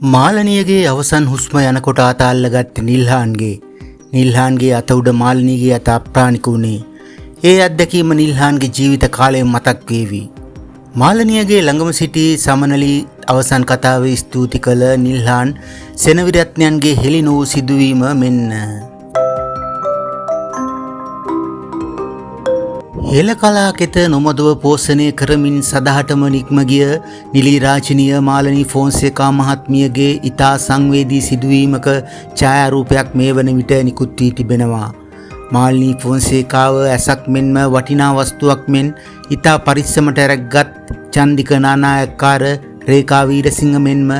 මාලනියගේ අවසන් හුස්ම යනකොට අත අල්ලගත්තේ නිල්හාන්ගේ අත උඩ මාලනියගේ අත අප්‍රාණික වුණේ. ඒ අත්දැකීම නිල්හාන්ගේ ජීවිත කාලය මතක් වේවි. මාලනියගේ ළඟම සිටි සමනලි අවසන් කතාවේ ස්තුති කළ නිල්හාන් සෙනවිරත්නයන්ගේ හෙළි නොවූ සිදුවීම මෙන්න. හෙළ කලාකෙත නොමදව පෝෂණය කරමින් සදහටම නික්ම ගිය නිලීරාජනීය මාලනී ෆොන්සේකා මහත්මියගේ ඉතා සංවේදී සිදුවීමක ඡායාරූපයක් මේ වන විට නිකුත් වී තිබෙනවා. මාලනී ෆොන්සේකාව ඇසක් මෙන්ම වටිනා වස්තුවක් මෙන් ඉතා පරිස්සමට රැග්ගත් චන්දික නානායක්කාර රේඛා වීරසිංහ මෙන්ම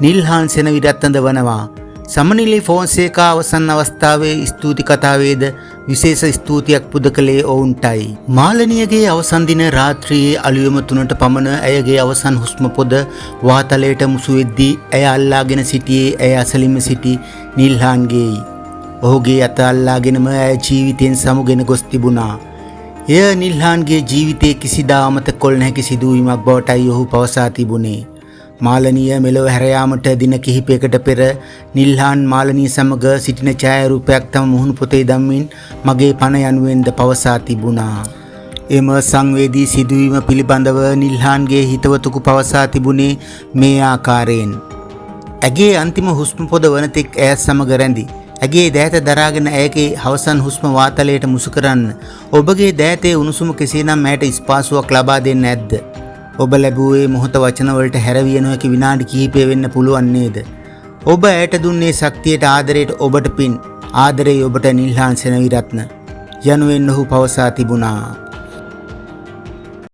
නිල්හාන් සෙනවිරත්නද වනවා. සමනිලි ෆොන්සේකා අවසන් අවස්ථාවේ ස්තුති කතාවේද විශේෂ ස්තුතියක් පුද කළේ ඔවුන්ටයි. මාලනියගේ අවසන් දින රාත්‍රියේ අලුයම 3ට පමණ ඇයගේ අවසන් හුස්ම පොද වාතලයට මුසු වෙද්දී ඇය අල්ලාගෙන සිටියේ ඇය අසලින්ම සිටි නිල්හාන්ගේයි. ඔහුගේ අත අල්ලාගෙනම ඇය ජීවිතයෙන් සමුගෙන ගොස් තිබුණා. එය නිල්හාන්ගේ ජීවිතයේ කිසිදා අමතක කළ නොහැකි සිදුවීමක් බවටයි ඔහු පවසා තිබුණේ. මාලනිය මෙලොව හැර යාමට දින කිහිපයකට පෙර නිල්හාන් මාලනිය සමග සිටින ඡායාරූපයක් තම මුහුණු පොතේ දැම්මින් මගේ පණ යනුවෙන්ද පවසා තිබුණා. එම සංවේදී සිදුවීම පිළිබඳව නිල්හාන්ගේ හිතවතෙකු පවසා තිබුණේ මේ ආකාරයෙන්. ඇගේ අන්තිම හුස්ම පොද වනතෙක් ඇය සමග රැඳි. ඇගේ දෑත දරාගෙන ඇයගේ අවසන් හුස්ම වාතලයට මුසු කරන්න. ඔබගේ දෑතේ උණුසුම කෙසේනම් ඇයට ස්පාසුවක් ලබා දෙන්න ඇද්ද? ඔබ ලැබුවේ මොහොත වචන වලට හැරවිය නොහැකි විනාඩි කිහිපය වෙන්න පුළුවන් නේද? ඔබ ඇයට දුන්නේ ශක්තියට ආදරයට ඔබට පින්. ආදරේ ඔබට නිල්හාන් සෙනවිරත්න යනුවෙන් ඔහු පවසා තිබුණා.